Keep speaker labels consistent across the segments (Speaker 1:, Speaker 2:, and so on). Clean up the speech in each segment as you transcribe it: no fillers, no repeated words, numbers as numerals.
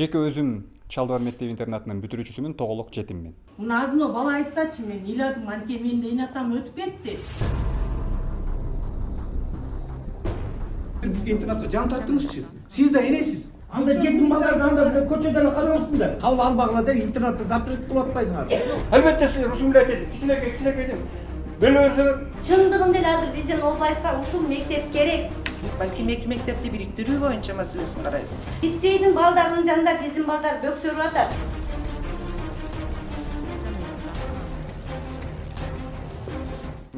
Speaker 1: Жеке өзүм Чалдыбар мектеп интернатынын бүтүрүүчүсүмүн, тоголук жетиммин.
Speaker 2: Мына азыр бала айтсачы, мен ыйладым, анткени менин эне атам өтүп кетти.
Speaker 3: Бизге интернатка жан тарттыңызчы. Сиз да энесиз.
Speaker 4: Анда жетим балдарды анда көчөдөн карабаптыңдар. Кабыл албагыла деп интернатты запрет кылып атпайсыңар.
Speaker 3: Албетте сиз русун билет эдик. Кичинекейдин бөлөсү.
Speaker 5: Чындыгында эле азыр бизден болбайса ушул мектеп керек.
Speaker 6: Балки мектепти бириктирүү боюнча маселесин карайбыз.
Speaker 5: Лицейдин балдарынын жанында биздин балдар бөксөрүп атат.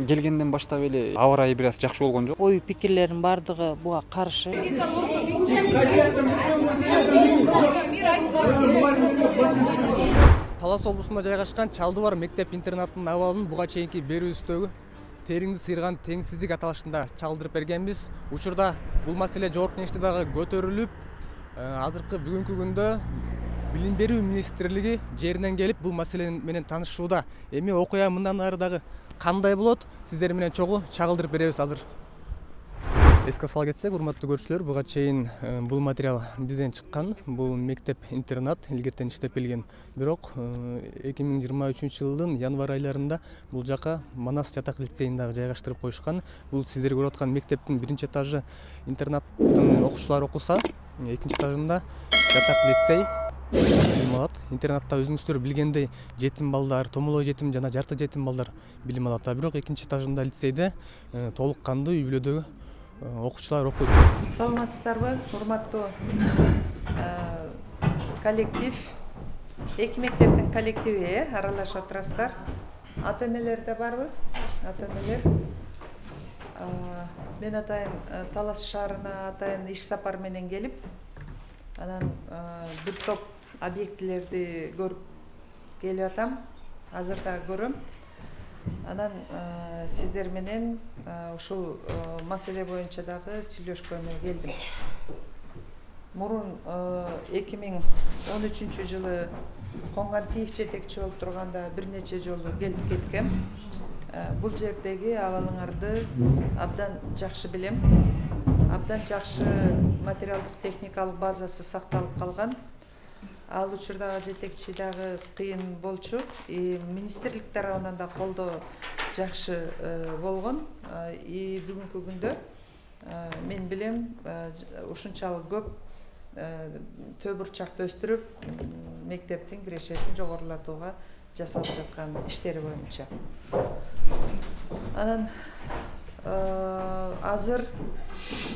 Speaker 1: Келгенден баштап эле аба ырайы бир аз жакшы болгон жок.
Speaker 7: Ой пикирлердин бардыгы буга каршы.
Speaker 8: Талас облусунда жайгашкан Чалдыбар мектеп интернатынын абалын буга чейинки берүүбүздөгү тереңди сыйрган теңсиздик аталышында чалдырып бергенбиз. Учурда бул маселе жогорку кеңеште дагы көтөрүлүп, азыркы бүгүнкү күндө Билим берүү министрлиги жеринен келип бул маселе менен таанышууда. Эми окуя мындан ары дагы кандай болот? Сиздер менен чогуу чагылдырып беребиз азыр. Эске сала кетсек, урматтуу көрүүчүлөр, буга чейин бул материал бизден чыккан. Бул мектеп-интернат илгертен иштеп келген. Бирок 2023 жылдын январь айларында бул жака Манас жатак лицейин дагы жайгаштырып коюшкан. Бул сиздер көрүп аткан мектептин биринчи этажы интернаттын окуучулары окуса, экинчи этажында жатак лицей билим алат. Интернатта өзүңүздөр билгендей жетим балдар, томолой жетим жана жарты жетим балдар билим алат. Бирок экинчи этажында лицейде толук кандуу үй бүлөдөгү окуучулар окуйт.
Speaker 6: Саламатсыздарбы, урматтуу коллектив, эки мектептин коллективи аралашып отурасыздар. Ата-энелер да барбы? Ата-энелер. Мен атайын Талас шаарына атайын иш сапар менен келип, анан бир топ объектилерди көрүп келип атам. Азыр да көрөм. Анан сиздер менен ушул маселе боюнча дагы сүйлөшкөнгө келдим. Мурун 2013 жылы Коңгантиев жетекчи болуп турганда бир нече жолу келип кеткем. Бул жердеги абалыңарды абдан жакшы билем. Абдан жакшы материалдык техникалык базасы сакталып калган. Ал учурдагы жетекчи дагы кыйын болчу. Министрлик тарабынан да колдоо жакшы болгон. Бүгүнкү күндө мен билем ушунчалык көп төө бурчакты өстүрүп мектептин кирешесин жогорулатууга жасалып жаткан иштери боюнча. Анан азыр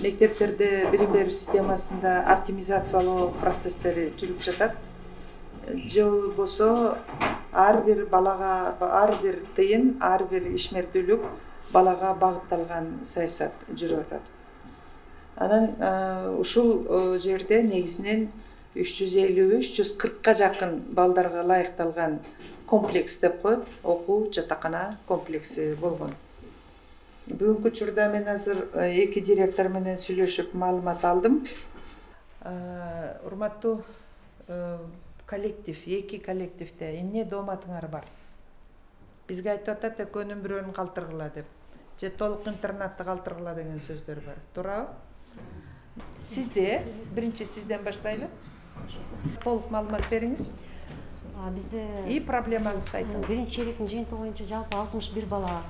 Speaker 6: мектептерде билим берүү системасында оптимизациялоо процесстери жүрүп жатат. Же болбосо ар бир балага, ар бир тыйын, ар бир ишмердүүлүк балага багытталган саясат жүрүп атат. Анан ушул жерде негизинен 350-340га жакын балдарга ылайыкталган комплекс деп коет, окуу жатакана комплекси болгон. Бүгүнкү учурда мен азыр эки директор менен сүйлөшүп маалымат алдым. Урматтуу коллектив, эки коллективде эмне дооматыңар бар? Бизге айтып атат, экөөнүн бирөөнүн калтыргыла деп. Же толук интернатты калтыргыла деген сөздөр бар. Туурабы? Сизде, биринчи сизден баштайлы. Толук маалымат бериңиз.
Speaker 9: Бизде
Speaker 6: проблемаңызды айтыңыз.
Speaker 9: Биринчи чейректин жыйынтыгы боюнча жалпы 61 бала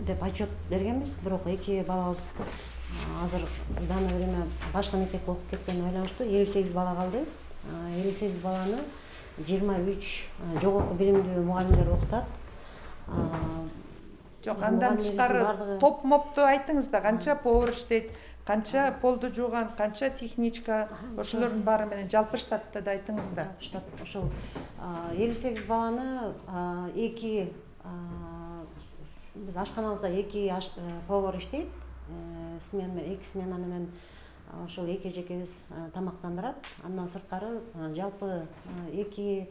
Speaker 9: деп отчет бергенбиз, бирок эки балабыз азыр данный время башка мектепке окуп кеткени байланыштуу 58 бала калды. 58 баланы 23 жогорку билимдүү мугалимдер окутат.
Speaker 6: Жок, андан тышкары топ мопту айтыңыз да, канча повар иштейт, канча полду жууган, канча техничка, ошолордун баары менен жалпы штатты да айтыңыз да.
Speaker 9: Штат ошол 58 баланы эки биз ашканабызда эки повар иштейт. Эки смена менен ошол эки жекебиз тамактандырат. Андан сырткары жалпы эки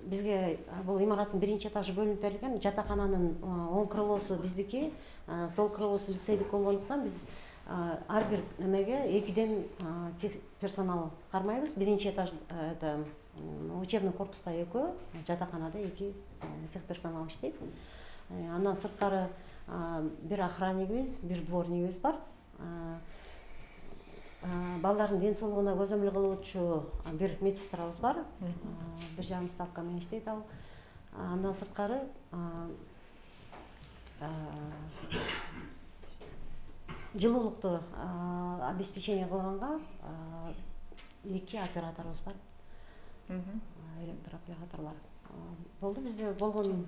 Speaker 9: бизге бул имараттын биринчи этажы бөлүнүп берилген. Жатакананын оң крылосу биздики, сол крылосу лицейдики болгондуктан биз ар бир эмеге экиден персонал кармайбыз. Биринчи этаж учебный корпуста экөө, жатаканада эки техперсонал иштейт. Андан сырткары бир охраннигибиз, бир дворнигибиз бар. балдардын ден соолугуна көзөмөл кылып отчу бир медсестрабыз бар. 1,5 ставка менен иштейт ал. Андан сырткары жылуулукту обеспечение кылганга 2 операторубуз бар. Электроплегаторлор болду. Бизде болгон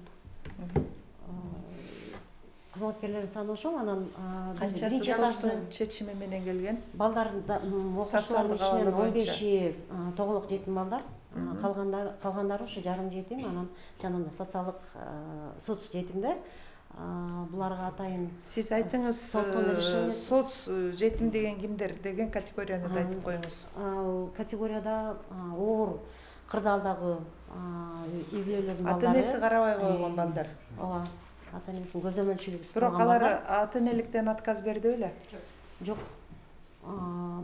Speaker 9: кызматкерлердин саны ошол. Анан
Speaker 6: Канчасы соттун чечими менен келген?
Speaker 9: Балдардын окуучулардын ичинен 15-и тоголук жетим балдар, калгандары ушу жарым жетим, анан жанында социалдык соц жетимдер. Буларга атайын
Speaker 6: Сиз айтыңыз, соц жетим деген кимдер деген категорияны да айтып коюңуз.
Speaker 9: Категорияда оор кырдаалдагы үй бүлөлөрдүн балдары.
Speaker 6: Ата-энеси карабай койгон балдар.
Speaker 9: Ооба, ата-энесинин көзөмөлчүлүгү.
Speaker 6: Бирок алар ата-энеликтен отказ берди беле?
Speaker 9: Жок.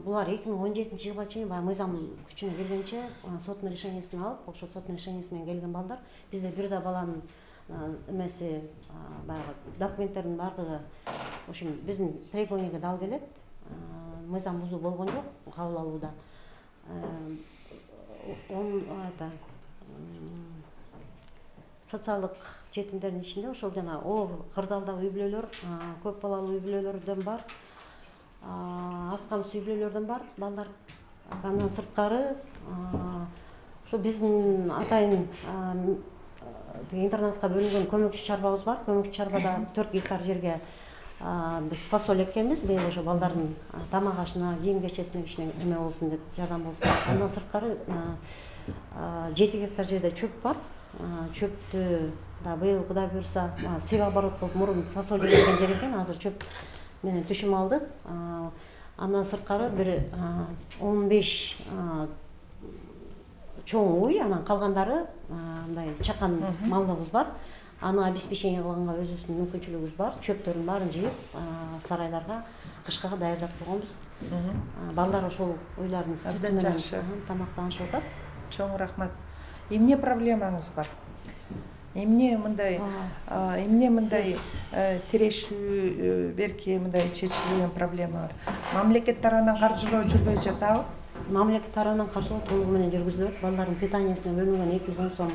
Speaker 9: Булар 2017-жылга чейин баягы мыйзам күчүнө келгенче соттун решениясын алып, ошол соттун решениясы менен келген балдар. Бизде бир да баланын эмеси баягы документтердин бардыгы ошо биздин требованияга дал келет. Мыйзам бузуу болгон жок кабыл алууда. Социалдык жетимдердин ичинде ошол жана оор кырдаалдагы үй бүлөлөр, көп балалуу үй бүлөлөрдөн бар, аз камсыз үй бүлөлөрдөн бар балдар. Андан сырткары ошо биздин атайын интернатка бөлүнгөн көмөкчү чарбабыз бар. Көмөкчү чарбада 4 гектар жерге биз фасоль эккенбиз. Быйыл ошо балдардын тамак ашына, кийим кечесине кичине эме болсун деп, жардам болсун. Андан сырткары 7 гектар жерде чөп бар. Чөптү да быйыл Кудай буйрса сек оборот кылып мурун фасоль эккен жер экен, азыр чөп менен түшүм алдык. Андан сырткары бир 15 чоң уй, анан калгандары мындай чакан малыбыз бар. Аны обеспечение кылганга өзүбүздүн мүмкүнчүлүгүбүз бар. Чөптөрдүн баарын жыйып сарайларга кышка даярдап койгонбуз. Балдар ошол уйлардын
Speaker 6: абдан жакшы
Speaker 9: тамактанышып атат.
Speaker 6: Чоң рахмат. Эмне проблемаңыз бар? Эмне мындай тирешүү берки мындай чечилген проблема бар? Мамлекет тарабынан каржылоо жүрбөй жатабы?
Speaker 9: Мамлекет тарабынан каржылоо толугу менен жүргүзүлөт. Балдардын питаниясына бөлүнгөн 210 сом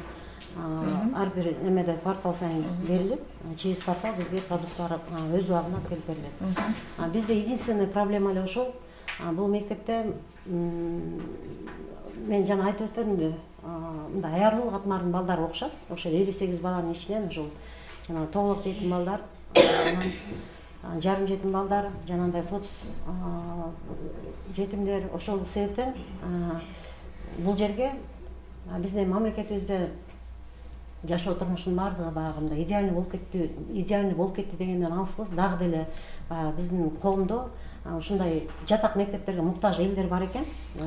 Speaker 9: ар бир эмеде квартал сайын берилет. Через квартал бизге продукттар өз убагында келип берилет. Бизде единственный проблема эле ошол. Бул мектепте мен жана айтып өтпөдүмбү? Мындай аярлуу катмардын балдары окушат. Ошо 58 баланын ичинен ошол жана тоголук жетим балдар, жарым жетим балдар, жанагындай соц жетимдер. Ошол себептен бул жерге биздин мамлекетибизде жашоо турмушунун баардыгы баягы идеальный болуп кетти дегенден алыспыз. Дагы деле биздин коомдо ушундай жатак мектептерге муктаж элдер бар экен,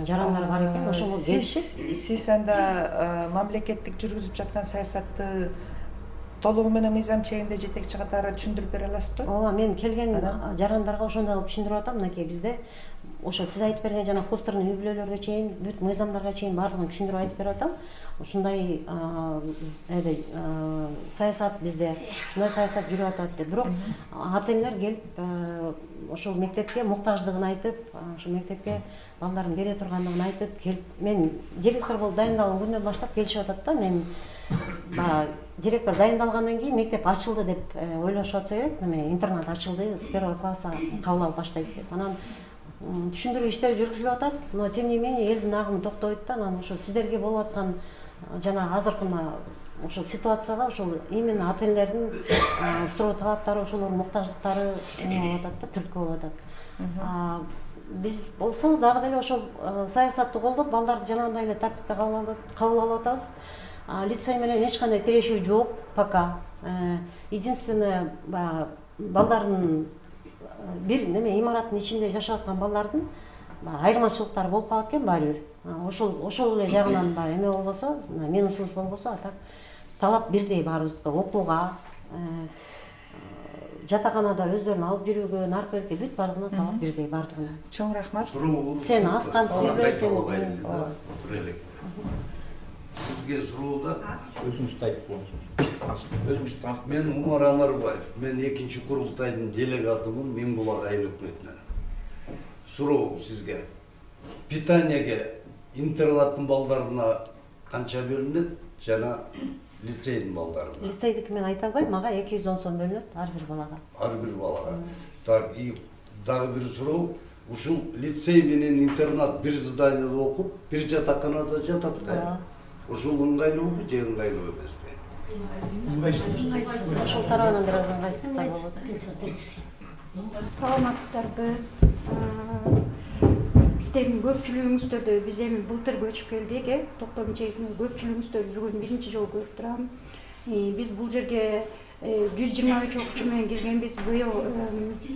Speaker 9: жарандар бар экен. Ошого келишип,
Speaker 6: сиз анда мамлекеттик жүргүзүп жаткан саясатты толугу менен мыйзам чегинде жетекчи катары түшүндүрүп бере аласызбы?
Speaker 9: Ооба, мен келген жарандарга ошондой кылып түшүндүрүп атам. Мынакей бизде ошо сиз айтып берген жана косторный үй бүлөлөргө чейин, бүт мыйзамдарга чейин баардыгын түшүндүрүп айтып берип атам. Ушундай саясат бизде, ушундай саясат жүрүп атат деп. Бирок ата-энелер келип ошол мектепке муктаждыгын айтып, ошол мектепке балдарын бере тургандыгын айтып келип, мен директор болуп дайындалган күндөн баштап келишип атат да. Мен директор дайындалгандан кийин мектеп ачылды деп ойлошуп атса керек. Интернат ачылды, с 1 класса кабыл алып баштайт деп. Анан түшүндүрүү иштери жүргүзүлүп атат. Но тем не менее элдин агымы токтобойт да. Анан ошо сиздерге болуп аткан жана азыркы ошол ситуацияга ошол именно ата-энелердин суроо талаптары, ошолордун муктаждыктары эме болуп атат да, түрткү болуп атат. Биз болсо дагы деле ошол саясатты колдоп, балдарды жанагындай эле тартипте кабыл алып атабыз. Лицей менен эч кандай тирешүү жок пока. Единственное, балдардын бир неме имараттын ичинде жашап аткан балдардын айырмачылыктары болуп калат экен баары бир. Ошол эле жагынан бар эме болбосо, минусубуз болбосо, атак талап бирдей баарыбызга, окууга, жатаканада өздөрүн алып жүрүүгө, наркотикке бүт баардыгына талап бирдей баардыгына.
Speaker 6: Чоң рахмат.
Speaker 9: Сен аскан сүйлөсөң.
Speaker 10: Сизге суроуда
Speaker 4: Өзүңүздү айтып коюңуз.
Speaker 10: мен Умар Анарбаев, мен 2-курултайдын делегатымын Миңбулак айыл өкмөтүнөн. Суроо сизге. питаниеге интернаттын балдарына канча бөлүнөт жана лицейдин балдарына?
Speaker 9: Лицейдики мен айта албайм, мага 210 сом бөлүнөт ар бир балага.
Speaker 10: Ар бир балага. Так, и дагы бир суроо. Ушул лицей менен интернат бир зданияда окуп, бир жатаканада жатат да. Ушул ыңгайлуубу же ыңгайлуу эмеспи?
Speaker 9: Ошол тарабынан бир аз ыңгайсыздык болот.
Speaker 11: Саламатсыздарбы? Сиздердин көпчүлүгүңүздөрдү биз эми былтыр көчүп келдик, Токтом чегинде көпчүлүгүңүздөр бүгүн биринчи жолу көрүп турам. Биз бул жерге 123 окуучу менен келгенбиз. Быйыл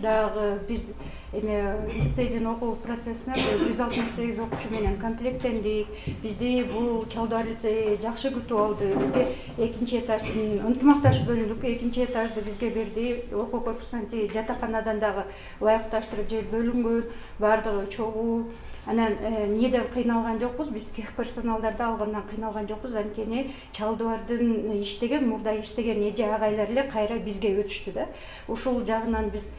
Speaker 11: дагы биз лицейдин окуу процессине 168 окуучу менен комплекттендик. Бизди бул Чалдыбар лицейи жакшы күтүп алды. Бизге экинчи этаждын ынтымакташ бөлүндүк. Экинчи этажды бизге берди. Окуу корпусунан жатаканадан дагы ылайыкташтырып жер бөлүнгөн. Бардыгы чогуу. Анан неден кыйналган жокпуз, биз тех персоналдарды алгандан кыйналган жокпуз. Анткени Чалдыбардын иштеген, мурда иштеген эже агайлар эле кайра бизге өтүштү да. Ушул жагынан биз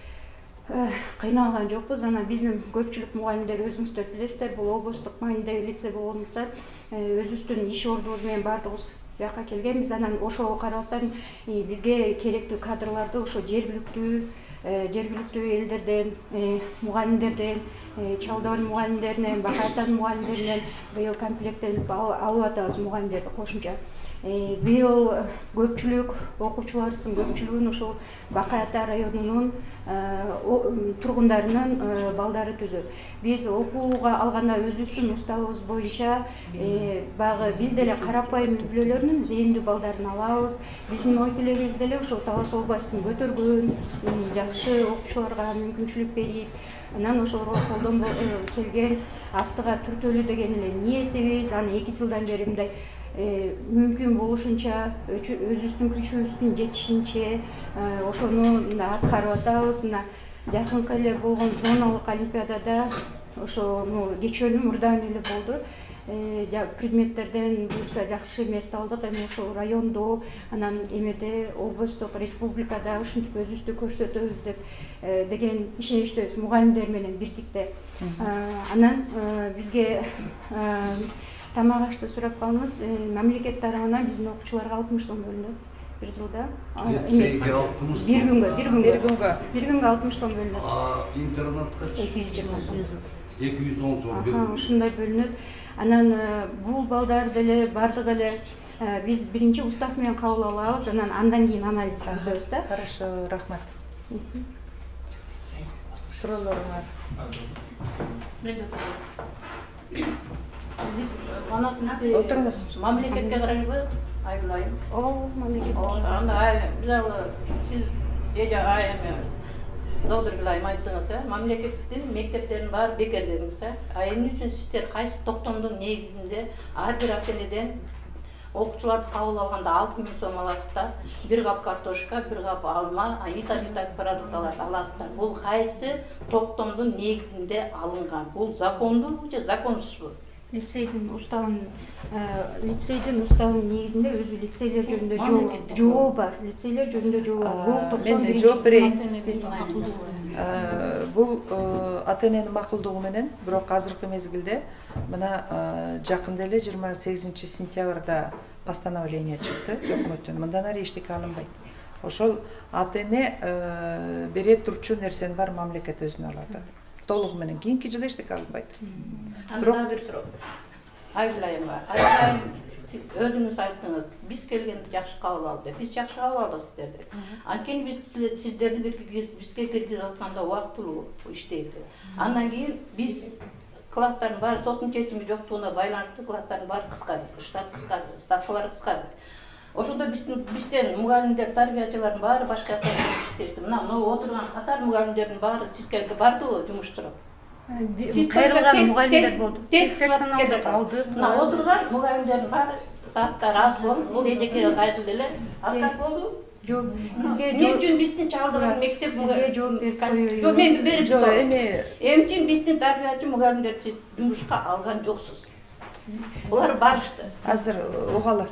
Speaker 11: кыйналган жокпуз. Анан биздин көпчүлүк мугалимдер өзүңүздөр билесиздер, бул облустук маанидеги лицей болгондуктан өзүбүздүн иш ордубуз менен бардыгыбыз бияка келгенбиз. Анан ошого карабастан бизге керектүү кадрларды ошо жергиликтүү элдерден, мугалимдерден, Чалдыбар мугалимдеринен, Бакай Атанын мугалимдеринен быйыл комплекттенип алып атабыз мугалимдерди кошумча. Быйыл көпчүлүк окуучуларыбыздын көпчүлүгүн ушул Бакай Ата районунун тургундарынын балдары түзөт. Биз окууга алганда өзүбүздүн уставыбыз боюнча багы биз деле карапайым үй-бүлөлөрүнүн зээндүү балдарын алабыз. Биздин ой тилегибиз деле ошол Талас областын көтөргөн, жакшы окуучуларга мүмкүнчүлүк берип, анан ошолорго колдон келген астыга түртөлүү деген эле ниетибиз. Аны 2 жылдан бери мындай мүмкүн болушунча өзүбүздүн күчүбүздүн жетишинче ошону аткарып атабыз. Мына жакынкы эле болгон зоналык олимпиадада ошону кечөөнү мурдан эле болду. Предметтерден буюрса жакшы место алдык. Эми ошол райондо, анан эмеде облустук, республикада ушинтип өзүбүздү көрсөтөбүз деген ишеничтебиз мугалимдер менен бирдикте. Анан бизге тамак ашты сурап калдыңыз. Мамлекет тарабынан биздин окуучуларга 60 сом бөлүнөт бир жылда.
Speaker 10: Лицейге 60 сом.
Speaker 11: Bir күнгө 60 сом бөлүнөт.
Speaker 10: Интернатка
Speaker 11: 220 сом.
Speaker 10: 210 сом бөлүнөт.
Speaker 11: Ушундай бөлүнөт. Анан бул балдар деле бардыгы эле биз биринчи устав менен кабыл алабыз, андан кийин анализ жүргүзөбүз да.
Speaker 6: Хорошо, рахмат. Суроолоруңар. Отуруңуз.
Speaker 12: Мамлекетке карайбы? Айгылайым.
Speaker 11: Мамлекет.
Speaker 12: Анда сиз эже айым Доктор Гүлайым айттыңыз, мамлекеттин мектептерин баары бекер дедиңиз. Эмне үчүн сиздер кайсы токтомдун негизинде ар бир ата-энеден окуучуларды кабыл алганда 6000 сом аласыздар, бир кап картошка, бир кап алма, витаминдик продукталарды аласыздар. Бул кайсы токтомдун негизинде алынган? Бул закондуу же законсузбу?
Speaker 11: Лицейдин уставынын негизинде өзү лицейлер жөнүндө жобо бар. Лицейлер жөнүндө жобо бар.
Speaker 6: Мен жооп берейин. Бул ата-эненин макулдугу менен, бирок азыркы мезгилде мына жакында эле 28 сентябрда постановление чыкты өкмөттөн. Мындан ары эчтеке алынбайт. Ошол ата-эне бере турчу нерсени бар мамлекет өзүнө алат. Толугу менен кийинки жылы эчтеке алынбайт.
Speaker 12: Анда бир суроо. Айгылайым бар. Айгылайым өзүңүз айттыңыз, биз келгенде жакшы кабыл алды. Биз жакшы кабыл алдык сиздерди. Анткени биз сиздерди бизге киргизип атканда убактылуу иштейт. Андан кийин биз класстардын баары соттун чечими жоктугуна байланыштуу класстардын баары кыскарды, штат кыскарды, ставкалар кыскарды. Ошондо бизден мугалимдер, тарбиячылардын баары башка жакка иштешти. Мына отурган катар мугалимдердин баары сизге бардыбы жумуштуруп?
Speaker 11: Кайрылган мугалимдер болду. Персоналды алды.
Speaker 12: Мына отурган мугалимдердин баары сааттар аз болуп, бул эжекеге кайтып эле аттап болду.
Speaker 11: Жок, сизге
Speaker 12: эмне үчүн биздин Чалдыбар мектеп
Speaker 11: сизге жооп берип коюю.
Speaker 12: Жок, мен берип коюм. Эмне үчүн биздин тарбиячы мугалимдерди сиз жумушка алган жоксуз? Булар барышты.
Speaker 6: Азыр угалы.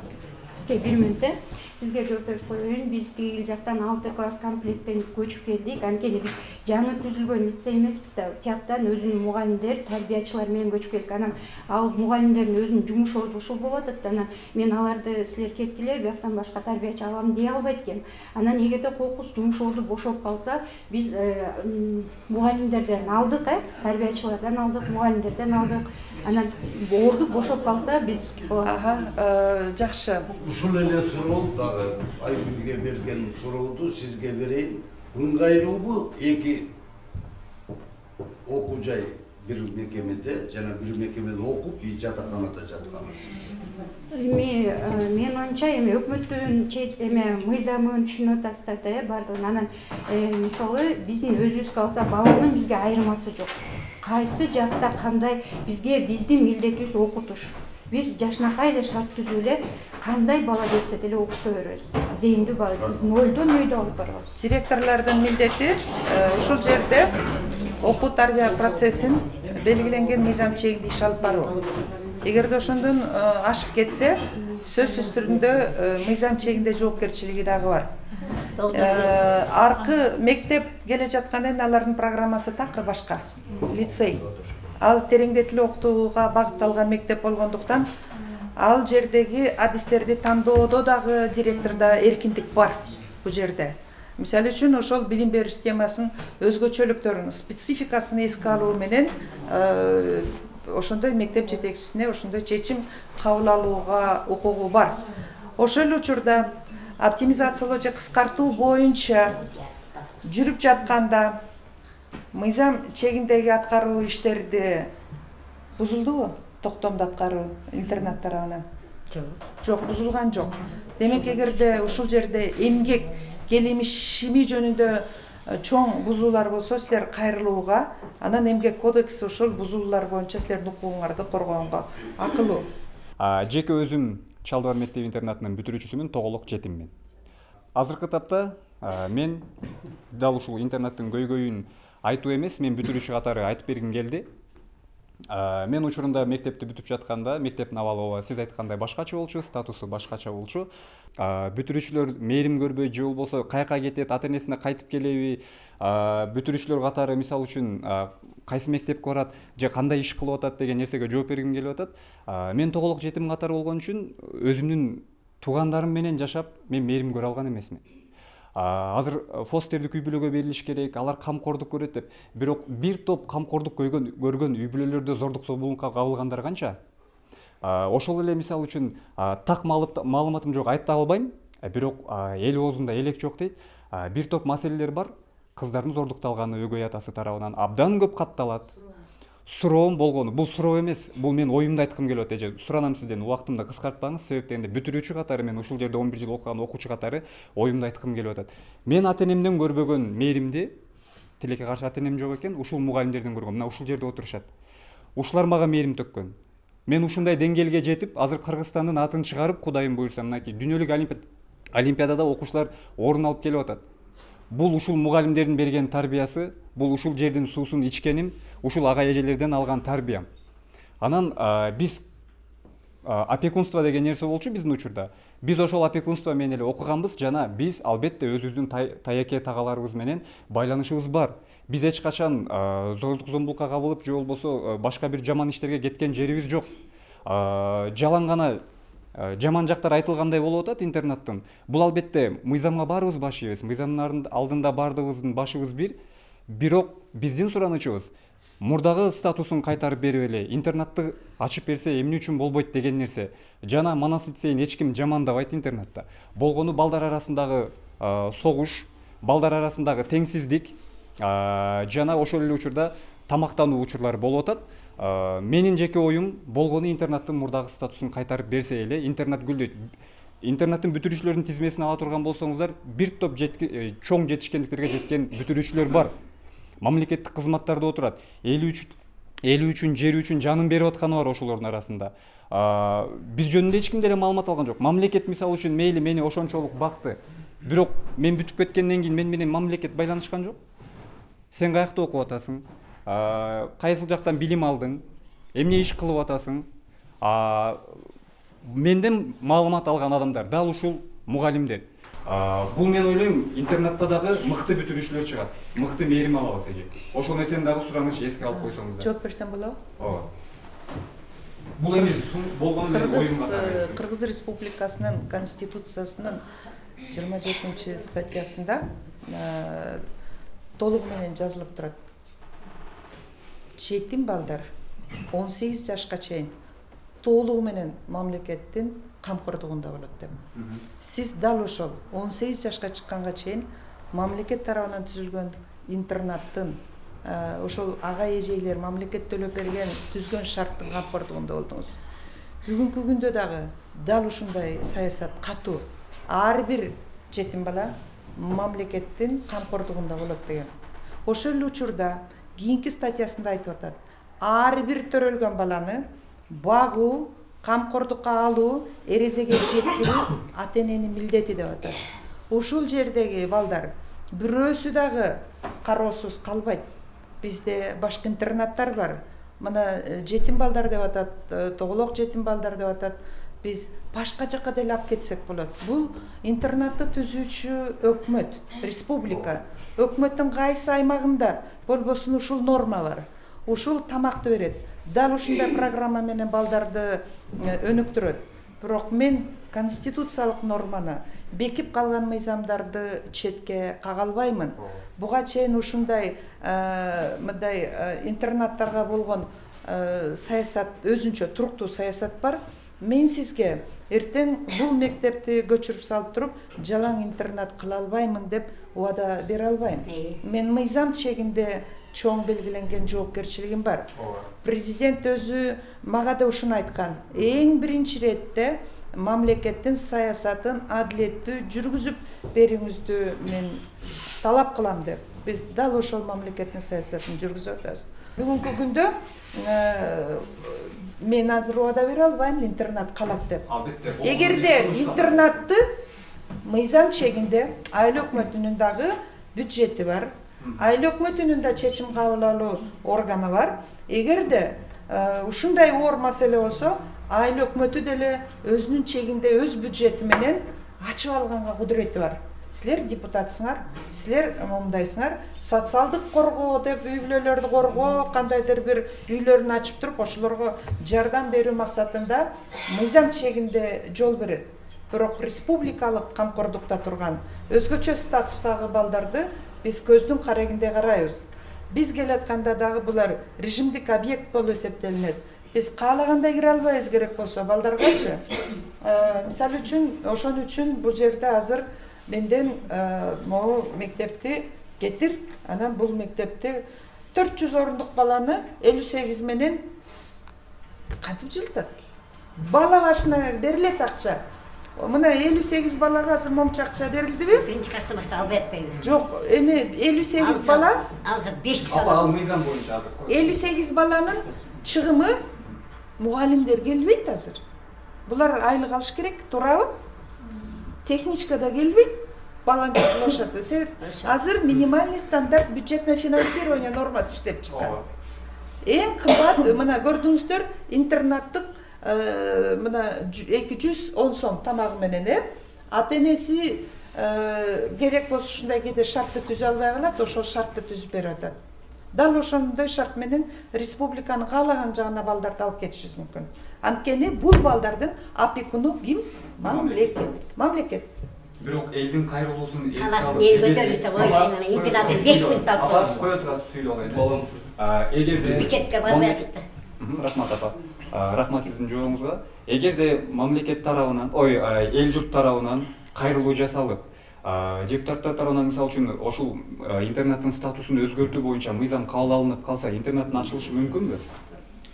Speaker 11: Сизге 1 мүнөт. сизге жооп берип коеюн. Биз тигил жактан 6 класс комплекттен көчүп келдик. Анткени биз жаңы түзүлгөн лицей эмеспиз да. Тияктан өзүнүн мугалимдер, тарбиячылар менен көчүп келдик. Анан ал мугалимдердин өзүнүн жумуш орду ушул болуп атат. Анан мен аларды силер кеткиле, бияктан башка тарбиячы алам дей албайт экенмин. Анан эгерде кокус жумуш орду бошоп калса, биз мугалимдерден алдык, тарбиячылардан алдык, мугалимдерден алдык. Анан орду бошоп калса биз
Speaker 6: жакшы.
Speaker 10: Ушул эле суроо дагы Айгүлгө берген сурооду сизге берейин. Ыңгайлуубу эки окуу жай бир мекемеде жана бир мекемеде окуп, жатаканада жатканыңыз?
Speaker 11: Мен оюмча өкмөттүн мыйзамын түшүнүп атасыздар да, бардыгын. Анан мисалы биздин өзүбүзгө алса баланын бизге айырмасы жок. Кайсы жакта кандай биздин милдетибиз окутуш. Биз жашынакай эле шарт түзүп эле кандай бала келсе деле окута беребиз. Зейиндүү бала нөлдөн өйдө алып барабыз.
Speaker 6: Директорлордун милдети ушул жерде окуу тарбия процессин белгиленген мыйзам чегинде иш алып баруу. Эгерде ошондон ашып кетсе, сөзсүз түрдө мыйзам чегинде жоопкерчилиги дагы бар. Аркы мектеп келе жатканда алардын программасы такыр башка. Лицей. Ал тереңдетилип окутууга багытталган мектеп болгондуктан ал жердеги адистерди тандоодо дагы директордо эркиндик бар бул жерде. Мисалы үчүн ошол билим берүү системасынын өзгөчөлүктөрүн, спецификасын эске алуу менен ошондой мектеп жетекчисине ошондой чечим кабыл алууга укугу бар. Ошол эле учурда оптимизациялоо же кыскартуу боюнча жүрүп жатканда мыйзам чегиндеги аткаруу иштерди бузулдубу? Токтомду аткаруу интернат тарабынан? Жок, бузулган жок. Демек, эгерде ушул жерде эмгек келишими жөнүндө чоң бузуулар болсо, силер кайрылууга, анан эмгек кодекси ушул бузуулар боюнча силердин укугуңарды коргоонго акылуу.
Speaker 1: Жеке өзүм Чалдыбар мектеп интернатынын бүтүрүүчүсүмүн, тоголук жетиммин. Азыркы тапта мен дал ушул интернаттын көйгөйүн айтуу эмес, мен бүтүрүүчү катары айтып бергим келди. Мен учурунда мектепти бүтүп жатканда, мектептин абалы сиз айткандай башкача болчу, статусу башкача болчу. Бүтүрүүчүлөр мээрим көрбөй же болбосо каяка кетет, ата энесине кайтып келеби, бүтүрүүчүлөр катары мисалы үчүн кайсы мектепке барат же кандай иш кылып атат деген нерсеге жооп бергим келип атат. Мен тоголук жетим катары болгон үчүн өзүмдүн туугандарым менен жашап, мен мээрим көрө алган эмесмин. Азыр фостерди үй бүлөгө берилиш керек, алар камкордук көрөт деп. Бирок бир топ камкордук көргөн үй бүлөлөрдө зордук зомбулукка кабылгандар канча? Ошол эле мисалы үчүн так маалыматым жок, айта албайм. Бирок эл оозунда элек жок дейт. Бир топ маселелер бар. Кыздардын зордукталганы өгөй атасы тарабынан абдан көп катталат. Суроом болгону, бул суроо эмес, бул мен оюмду айткым келип атат. Эже суранам сизден, убактымды кыскартпаңыз, себеп дегенде бүтүрүүчү катары мен ушул жерде 11 жыл окуган окуучу катары оюмду айткым келип атат. Мен ата энемден көрбөгөн мээримди, тилекке каршы ата энем жок экен, ушул мугалимдерден көргөм. Мына ушул жерде отурушат. Ушулар мага мээрим төккөн. Мен ушундай деңгээлге жетип, азыр Кыргызстандын атын чыгарып, Кудайым буйрса, мынакей дүйнөлүк олимпиадада окуучулар орун алып келип атат. Бул ушул мугалимдердин берген тарбиясы, бул ушул жердин суусун ичкеним, ушул ага эжелерден алган тарбиям. Анан биз опекунство деген нерсе болчу биздин учурда. Биз ошол опекунство менен эле окуганбыз жана биз албетте өзүбүздүн таяке тагаларыбыз менен байланышыбыз бар. Биз эч качан зордук зомбулукка кабылып же болбосо башка бир жаман иштерге кеткен жерибиз жок. Жалаң гана жаман жактар айтылгандай болуп атат интернаттын. Бул албетте мыйзамга баарыбыз баш ийбиз. Мыйзамдын алдында баардыгыбыздын башыбыз бир. Бирок биздин суранычыбыз мурдагы статусун кайтарып берип эле интернатты ачып берсе эмне үчүн болбойт деген нерсе. Жана Манас лицейин эч ким жамандабайт интернатта. Болгону балдар арасындагы согуш, балдар арасындагы теңсиздик жана ошол эле учурда тамактануу учурлары болуп атат. Менин жеке оюм болгону интернаттын мурдагы статусун кайтарып берсе эле интернат гүлдөйт. Интернаттын бүтүрүүчүлөрдүн тизмесин ала турган болсоңуздар, бир топ чоң жетишкендиктерге жеткен бүтүрүүчүлөр бар. Мамлекеттик кызматтарда отурат. Эли үчүн, жери үчүн жанын берип атканы бар ошолордун арасында. Биз жөнүндө эч ким деле маалымат алган жок. Мамлекет мисалы үчүн мейли мени ошончолук бакты. Бирок мен бүтүп кеткенден кийин мен менен мамлекет байланышкан жок. Сен каякта окуп атасың? Кайсы жактан билим алдың? Эмне иш кылып атасың? Менден маалымат алган адамдар дал ушул мугалимдер. Бул мен ойлойм интернетте дагы мыкты бүтүрүүчүлөр чыгат, мыкты мээрим ала алса экен. Ошол нерсени дагы сураныч эске алып койсоңуздар.
Speaker 6: Жооп берсем болобу?
Speaker 1: Ооба. Бул эми болгон оюм
Speaker 6: Кыргыз Республикасынын Конституциясынын 27 статьясында толугу менен жазылып турат. Жетим балдар 18 жашка чейин толугу менен мамлекеттин камкордугунда болот деп. Сиз дал ошол 18 жашка чыкканга чейин мамлекет тарабынан түзүлгөн интернаттын ошол ага эжейлер мамлекет төлөп берген түзгөн шарттын камкордугунда болдуңуз. Бүгүнкү күндө дагы дал ушундай саясат катуу. Ар бир жетим бала мамлекеттин камкордугунда болот деген. Ошол эле учурда кийинки статьясында айтып атат. Ар бир төрөлгөн баланы багуу, камкордукка алуу, эрезеге жеткирүү ата-эненин милдети деп атат. Ушул жердеги балдар бирөөсү дагы кароосуз калбайт. Бизде башка интернаттар бар. Мына жетим балдар деп атат, тоголок жетим балдар деп атат. Биз башка жакка деле алып кетсек болот. Бул интернатты түзүүчү өкмөт, республика. Өкмөттүн кайсы аймагында болбосун ушул норма бар. Ушул тамакты берет. Дал ушундай программа менен балдарды өнүктүрөт. Бирок мен конституциялык норманы, бекип калган мыйзамдарды четке кага албаймын. Буга чейин ушундай мындай интернаттарга болгон саясат, өзүнчө туруктуу саясат бар. Мен сизге эртең бул мектепти көчүрүп салып туруп, жалаң интернат кыла албаймын деп убада бере албайм. Мен мыйзам чегинде чоң белгиленген жоопкерчилигим бар. Президент өзү мага да ушуну айткан. Эң биринчи иретте мамлекеттин саясатын адилеттүү жүргүзүп берүүңүздү мен талап кылам деп. Биз дал ошол мамлекеттин саясатын жүргүзүп атабыз. Бүгүнкү күндө мен азыр убада бере албайм интернат калат деп. Эгерде интернатты мыйзам чегинде айыл өкмөтүнүн дагы бюджети бар. Айыл өкмөтүнүн да чечим кабыл алуу органы бар. Эгерде ушундай оор маселе болсо, айыл өкмөтү деле өзүнүн чегинде өз бюджети менен ачып алганга кудурети бар. Силер депутатсыңар, силер мондайсыңар, социалдык коргоо деп үй бүлөлөрдү коргоо, кандайдыр бир үйлөрүн ачып туруп, ошолорго жардам берүү максатында мыйзам чегинде жол берет. Бирок республикалык камкордукта турган өзгөчө статустагы балдарды биз көздүн карегинде карайбыз. Биз келатканда дагы булар режимдик объект болуп эсептелинет. Биз каалагандай кире албайбыз керек болсо балдаргачы. Мисалы үчүн, ошон үчүн бул жерде азыр менден могу мектепти кетир, анан бул мектепти 400 орундук баланы 58 менен кантип жылытат? Бала башына берилет акча. Мына 58 балага азыр момчу акча берилдиби?
Speaker 9: Биринчи класста баштап албайт.
Speaker 6: Жок, эми 58 бала.
Speaker 9: Азыр 500
Speaker 1: ал мыйзам боюнча азыр.
Speaker 6: 58 баланын чыгымы мугалимдер келбейт азыр. Булар айлык алыш керек, туурабы? Техничка да келбейт, баланы кылышат. Азыр минимальный стандарт бюджетное финансирование нормасы иштеп чыккан. Эң кымбат, мына көрдүңүздөр, интернаттык мына 210 сом тамагы менен, ата-энеси керек болсо ушундай кээде шартты түзө албай калат, ошол шартты түзүп берип атат. Дал ошондой шарт менен республиканын каалаган жагына балдарды алып кетишибиз мүмкүн. Анткени бул балдардын опекуну ким? Мамлекет.
Speaker 1: Бирок элдин кайрылуусун
Speaker 9: каласын эл көтөрүлсө ой, интернаттын 5 мүнөт алып.
Speaker 1: Кое турасыз сүйлөп алайын. Эгерде
Speaker 9: бекетке барбай атты.
Speaker 1: Рахмат апа. Рахмат сиздин жообуңузга. Эгерде мамлекет тарабынан, эл журт тарабынан кайрылуу жасалып, депутаттар тарабынан мисалы үчүн ошул интернеттин статусун өзгөртүү боюнча мыйзам кабыл алынып калса, интернеттин ачылышы мүмкүнбү?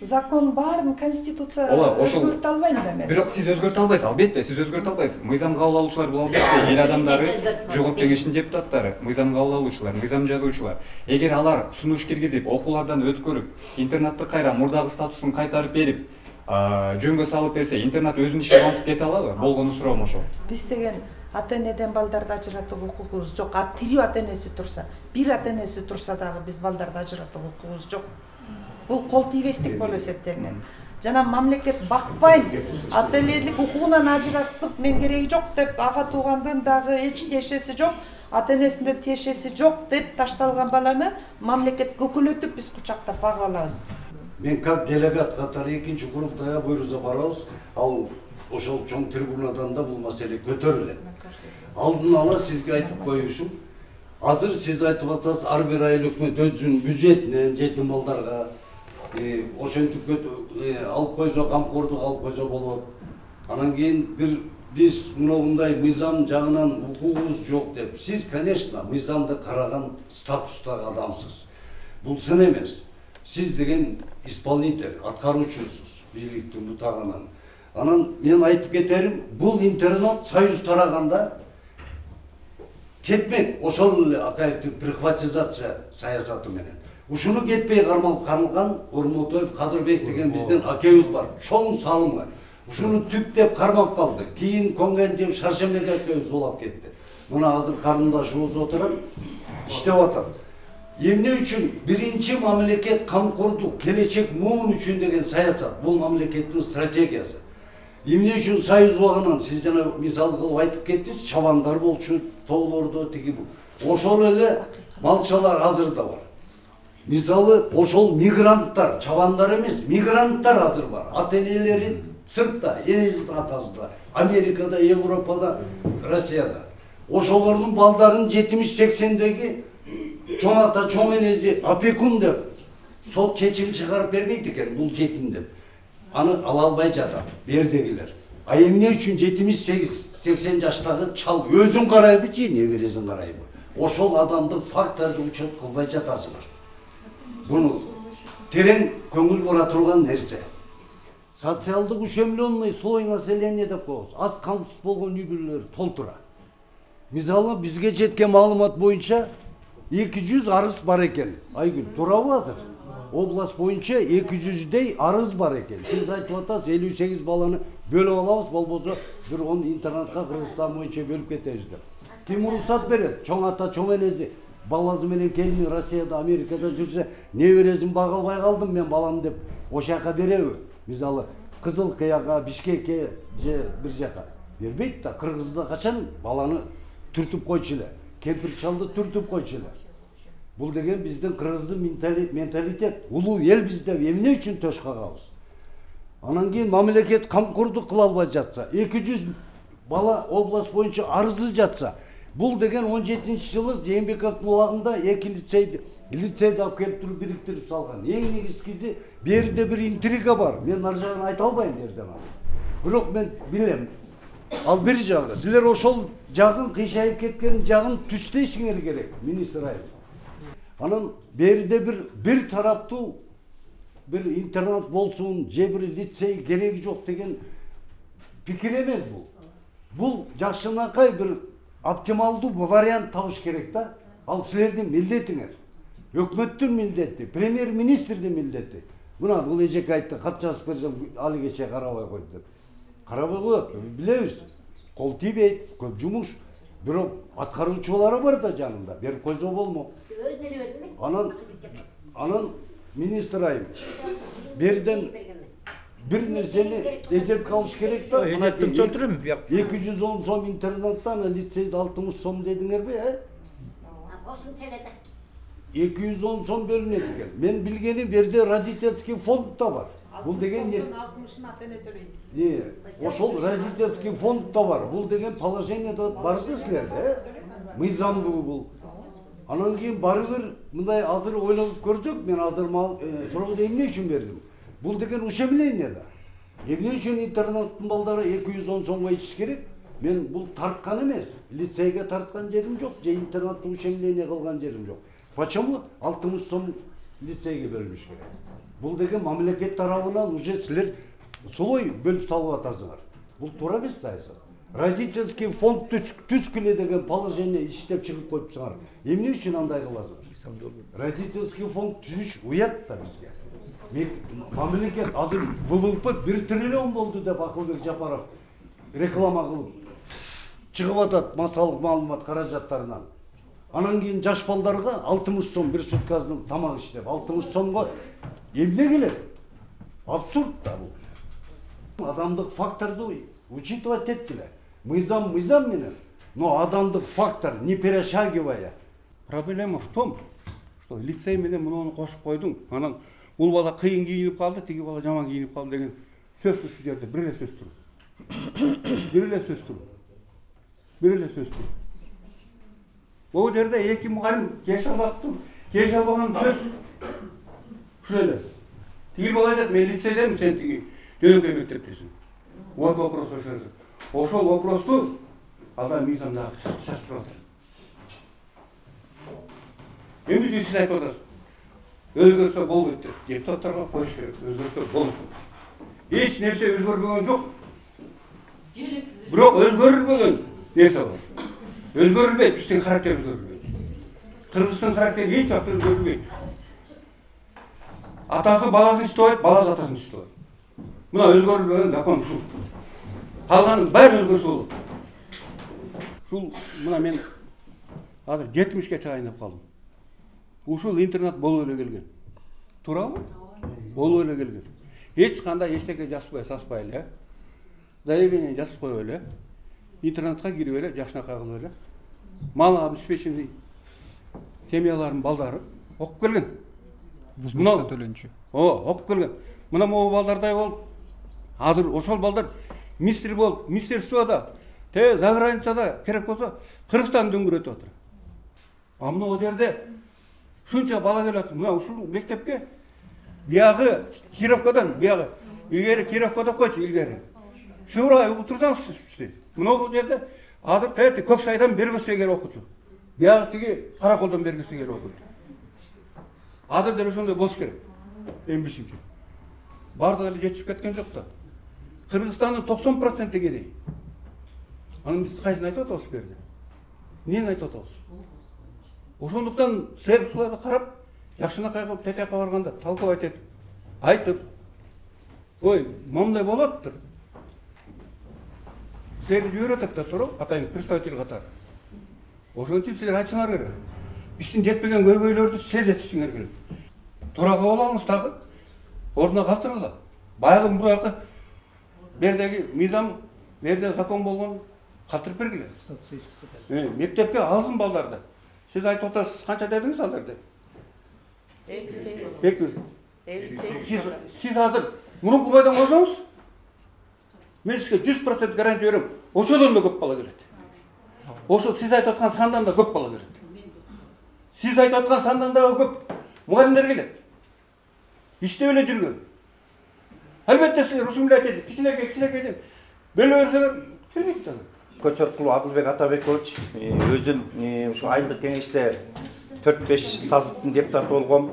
Speaker 6: Закон баарын конституция өзгөртө албайм да мен.
Speaker 1: Бирок сиз өзгөртө албайсыз, албетте сиз өзгөртө албайсыз. Мыйзам кабыл алуучулар бул албетте эл адамдары, жогорку кеңештин депутаттары, мыйзам кабыл алуучулар, мыйзам жазуучулар. Эгер алар сунуш киргизип, окуулардан өткөрүп, интернатты кайра мурдагы статусун кайтарып берип, жөнгө салып берсе, интернат өзүнүн ишин кантип кете алабы? Болгону суроом ошол.
Speaker 6: Биз деген ата-энеден балдарды ажыратуу укугубуз жок. Тирүү ата-энеси турса, бир ата-энеси турса дагы биз балдарды ажыратуу укугубуз жок. Бул кол тийбестик болуп эсептелинет. жана мамлекет бакпайм, ата энелик укугунан ажыратып мен кереги жок деп, ага туугандын дагы эч тиешеси жок, ата энесинде тиешеси жок деп ташталган баланы мамлекет көкөлөтүп биз кучактап бага алабыз.
Speaker 10: Мен как делегат катары экинчи курултайга буйруза барабыз. Ал ошол чоң трибунадан да бул маселе көтөрүлөт. Алдын ала сизге айтып коюшум. Азыр сиз айтып атасыз, ар бир айыл өкмөт өзүнүн бюджетинен жетим балдарга ошентип алып койсо, камкордук алып койсо болот. Анан кийин биз мындай мыйзам жагынан укугубуз жок деп. Сиз, конечно, мыйзамды караган статустагы адамсыз. Бул сын эмес. Сиз деген исполнитель, аткаруучусуз, бийликтин бутагынан. Анан мен айтып кетерим, бул интернат союз тараганда кетмек, ошол эле Акаевдин прихватизация саясаты менен. Ушуну кетпей кармалган Ормотоев, Кадырбек деген биздин акебиз бар, чоң салымы. Ушуну түптеп кармап калды. Кийин Конгенжев, Шаршембек акебиз улап кетти. Мына азыр карындашыбыз отурат, иштеп атат. Эмне үчүн биринчи мамлекет камкордук, келечек муун үчүн деген саясат, бул мамлекеттин стратегиясы. Эмне үчүн союз убагынан сиз жана мисал кылып айтып кеттиңиз, чабандар болчу, тоолордо тиги бул. Ошол эле малчалар азыр да бар. Мисалы ошол мигранттар, чабандар эмес, мигранттар азыр бар. Ата энелери сыртта, энесинин атасында, Америкада, Европада, Россияда. Ошолордун балдарын 70-80деги чоң ата, чоң энеси опекун деп сот чечим чыгарып бербейт экен, бул жетим деп. Аны ала албай жатат бердегилер. А эмне үчүн 78-80 жаштагы чал өзүн карайбы же небересин карайбы? Ошол адамды факторду учет кылбай жатасыңар. Буну терең көңүл бура турган нерсе. Социалдык ущемленный слой населения деп коебуз. Аз камсыз болгон үй бүлөлөр толтура. Мисалы бизге жеткен маалымат боюнча 200 арыз бар экен. Айгүл, туурабы азыр? Область боюнча 200дей арыз бар экен. Сиз айтып атасыз 58 баланы бөлүп алабыз, болбосо бир 10 интернатка Кыргызстан боюнча бөлүп кетебиз деп. Ким уруксат берет? Чоң ата, чоң энеси баласы менен келини Россияда, Америкада жүрсө, небересин бага албай калдым мен балам деп ошол жака береби? Мисалы Кызыл Кыяга, Бишкекке же бир жака бербейт да. Кыргызда качан баланы түртүп койчу эле, кемпир чалды түртүп койчу эле. Бул деген биздин кыргыздын менталитет. Улуу эл бизде эмне үчүн төш кагабыз? Анан кийин мамлекет камкордук кыла албай жатса, 200 бала область боюнча арызы жатса, бул деген 17-жылы Жээнбековдун убагында 2 лицейди алып келип туруп бириктирип салган. Эң негизгиси берде бир интрига бар. Мен ар жагын айта албайм жерден. Бирок мен билем. Ал бир жагы, силер ошол жагын кыйшайып кеткен жагын түстөйсүңөр керек, министр айыл. Анан берде бир тараптуу бир интернат болсун, же бир лицей кереги жок деген пикир эмес бул. Бул жакшынакай бир оптималдуу вариант табыш керек да. Ал силердин милдетиңер. Өкмөттүн милдети, премьер-министрдин милдети. Мына бул эжеке айтты, кат жазып берсем али кече карабай койду деп. Карабай коет, билебиз. Кол тийбейт, көп жумуш. Бирок аткаруучулары бар да жанында, берип койсо болмок. Анан министр айым берден бир нерсени эсепке алыш керек да. 210 сом интернаттан лицейде 60 сом дедиңерби, 210 сом бөлүнөт экен. Мен билгеним берде родительский фонд да бар. Бул деген ошол родительский фонд да бар. Бул деген положениеде бар да силерде, мыйзамдуу бул. Анан кийин барыңыр мындай азыр ойлонуп көрсөк, мен азыр суроо эмне үчүн бердим? Бул деген ущемление да. Эмне үчүн интернаттын балдары 210 сомго ичиш керек? Мен бул тарткан эмес, лицейге тарткан жерим жок, же интернатты ущемление кылган жерим жок. Почему 60 сом лицейге бөлүнүш керек? Бул деген мамлекет тарабынан уже силер солой бөлүп салып атасыңар. Бул туура эмес саясат. Родительский фонд түскүлө деген положение иштеп чыгып коюпсуңар. Эмне үчүн андай кыласыңар? Родительский фонд түзүш уят да бизге. Мамлекет азыр ВВП 1 триллион болду деп Акылбек Жапаров реклама кылып чыгып атат массалык маалымат каражаттарынан. Анан кийин жаш балдарга 60 сом бир суткасынын тамак иштеп, 60 сомго эмне келет? Абсурд да бул. Адамдык факторду учитывать эткиле. Мыйзам менен, но адамдык фактор не перешагивая.
Speaker 3: Проблема в том, что лицей менен муну кошуп койдуң. Анан бул бала кыйын кийинип калды, тиги бала жаман кийинип калды деген сөз ушул жерде бир эле сөз тур. Бир эле сөз тур. Бул жерде эки мугалим келише албаган сөз ушул эле. Тиги бала айтат, мен лицейдемин, сен тиги жөнөкөй мектептесиң. Вот вопрос ошол. Ошол вопросту адам мыйзамда чачып атат. Эмне сиз айтып атасыз? Өзгөрсө болбойт деп. Депутаттарга коюш керек. Өзгөрсө болот. Эч нерсе өзгөрбөгөн жок. Бирок өзгөрүлбөгөн нерсе бар. Өзгөрүлбөйт, биздин характер өзгөрүлбөйт. Кыргыздын характери эч убакта өзгөрүлбөйт. Атасы баласын иштебайт, баласы атасын иштебайт. Мына өзгөрүлбөгөн закон ушул. Калганын баары өзгөрсө болот. Ушул мына мен азыр 70ке чыгайын деп калдым. Ушул интернет болуп эле келген. Туурабы? Болуп эле келген. Эч кандай эчтеке жазбай, саспай эле. Заявление жазып коюп эле. Интернетке кирип эле, жакшынакай кылып эле. Мал обеспеченный семьялардын балдары окуп келген. Мына
Speaker 1: төлөнчү.
Speaker 3: Окуп келген. Мына могу балдардай болуп, азыр ошол балдар министр болуп, министерствода, за границада керек болсо Кыргызстан дөңгөрөтүп атыр. А мына жерде шунча бала келет. Мына ушул мектепке биягы Кировкадан, биягы илгери Кировкада койчу илгери. Шуурай угуп турсаңыз сиз. Мына бул жерде азыр тәти Көксайдан бергөсө келип окучу. Биягы тиги Караколдон бергөсө келип окуйт. Азыр деле ошондой болуш керек. Эмбишимче. Бардыгы эле жетишип кеткен жок да. Кыргызстандын 90% кедей. Анан биз кайсын айтып атабыз бу жерде? Эмнени айтып атабыз? Ошондуктан силер ушуларды карап, жакшынакай кылып ТТК барганда талкуулайт этип, айтып, ой, мындай болоттур. Силерди жиберет да туруп, атайын представитель катары. Ошон үчүн силер айтсаңар керек. Биздин жетпеген көйгөйлөрдү силер жетишиңер керек. Туура кабыл алыңыз дагы, ордуна калтыргыла. Баягы мурдагы бердеги мыйзам, берде закон болгон калтырып бергиле. Мектепке алсын балдарды. Siz айтып атасыз, канча дедиңиз ал жерде? 58. Siz азыр мурунку бойдон койсоңуз, мен сизге 100% гарантия берем. Ошодон да көп бала келет. Ошо сиз айтып аткан сандан да көп бала келет. Сиз айтып аткан сандан да көп мугалимдер келет. Иштеп эле жүргөн. Албетте силер ушул эле айтат, кичинекейден бөлө берсеңер келбейт да.
Speaker 13: Көчөркулов Адылбек Атабекович, өзүм ушу айылдык кеңеште 4-5 сазыптын депутаты болгом.